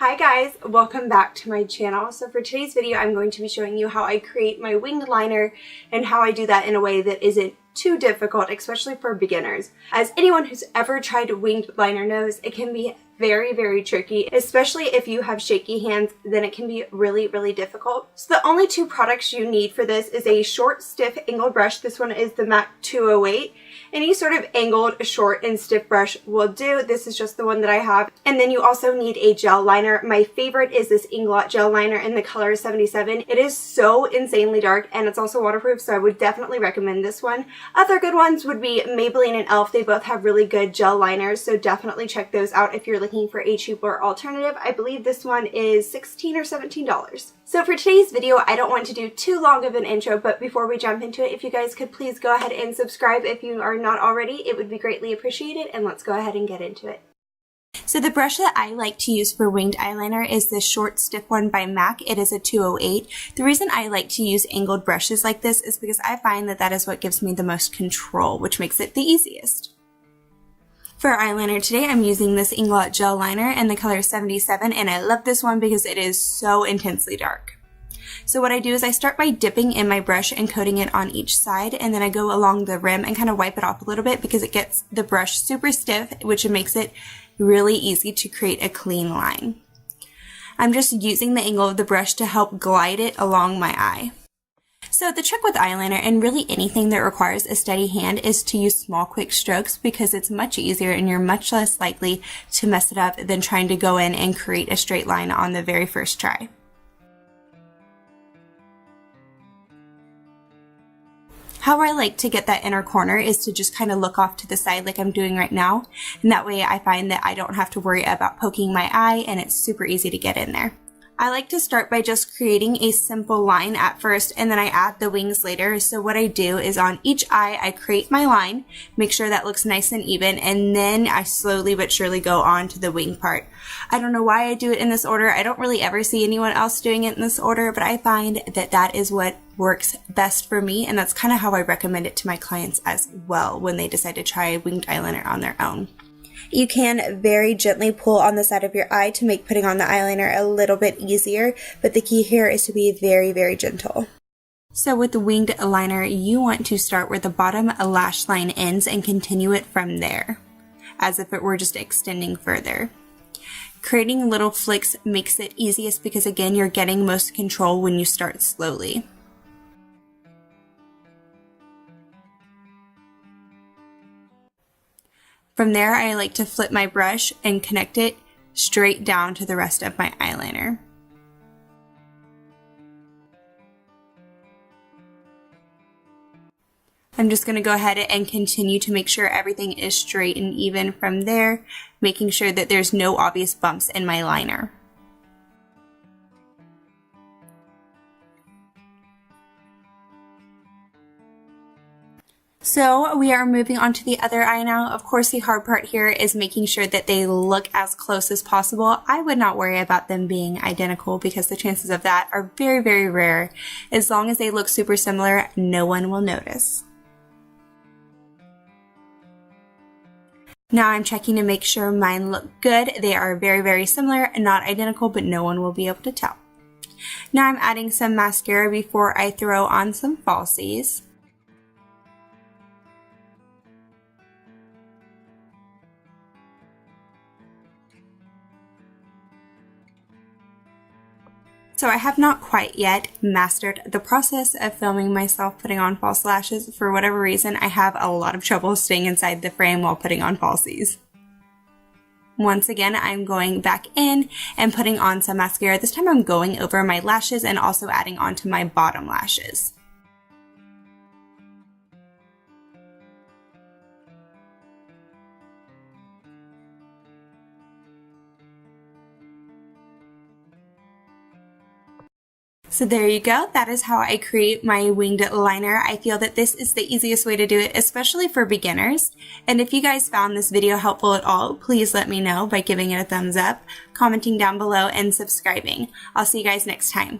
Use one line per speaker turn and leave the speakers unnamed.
Hi guys, welcome back to my channel. So for today's video, I'm going to be showing you how I create my winged liner and how I do that in a way that isn't too difficult, especially for beginners. As anyone who's ever tried winged liner knows, it can be very tricky, especially if you have shaky hands. Then it can be really difficult. So the only two products you need for this is a short, stiff, angled brush. This one is the MAC 208. Any sort of angled, short, and stiff brush will do. This is just the one that I have. And then you also need a gel liner. My favorite is this Inglot gel liner in the color 77. It is so insanely dark and it's also waterproof, so I would definitely recommend this one. Other good ones would be Maybelline and e.l.f. They both have really good gel liners, so definitely check those out if you're looking for a cheaper alternative. I believe this one is $16 or $17. So for today's video, I don't want to do too long of an intro, but before we jump into it, if you guys could please go ahead and subscribe if you are not already, it would be greatly appreciated, and let's go ahead and get into it. So the brush that I like to use for winged eyeliner is this short, stiff one by MAC. It is a 208. The reason I like to use angled brushes like this is because I find that that is what gives me the most control, which makes it the easiest. For eyeliner today, I'm using this Inglot gel liner in the color 77, and I love this one because it is so intensely dark. So what I do is I start by dipping in my brush and coating it on each side, and then I go along the rim and kind of wipe it off a little bit because it gets the brush super stiff, which makes it really easy to create a clean line. I'm just using the angle of the brush to help glide it along my eye. So the trick with eyeliner and really anything that requires a steady hand is to use small quick strokes because it's much easier and you're much less likely to mess it up than trying to go in and create a straight line on the very first try. How I like to get that inner corner is to just kind of look off to the side like I'm doing right now, and that way I find that I don't have to worry about poking my eye and it's super easy to get in there. I like to start by just creating a simple line at first and then I add the wings later. So what I do is on each eye I create my line, make sure that looks nice and even, and then I slowly but surely go on to the wing part. I don't know why I do it in this order. I don't really ever see anyone else doing it in this order, but I find that that is what works best for me, and that's kind of how I recommend it to my clients as well when they decide to try winged eyeliner on their own. You can very gently pull on the side of your eye to make putting on the eyeliner a little bit easier, but the key here is to be very gentle. So with the winged liner, you want to start where the bottom lash line ends and continue it from there, as if it were just extending further. Creating little flicks makes it easiest because again, you're getting most control when you start slowly. From there, I like to flip my brush and connect it straight down to the rest of my eyeliner. I'm just going to go ahead and continue to make sure everything is straight and even from there, making sure that there's no obvious bumps in my liner. So we are moving on to the other eye now. Of course, the hard part here is making sure that they look as close as possible. I would not worry about them being identical because the chances of that are very rare. As long as they look super similar, no one will notice. Now I'm checking to make sure mine look good. They are very similar and not identical, but no one will be able to tell. Now I'm adding some mascara before I throw on some falsies. So I have not quite yet mastered the process of filming myself putting on false lashes. For whatever reason, I have a lot of trouble staying inside the frame while putting on falsies. Once again, I'm going back in and putting on some mascara. This time I'm going over my lashes and also adding onto my bottom lashes. So there you go. That is how I create my winged liner. I feel that this is the easiest way to do it, especially for beginners. And if you guys found this video helpful at all, please let me know by giving it a thumbs up, commenting down below, and subscribing. I'll see you guys next time.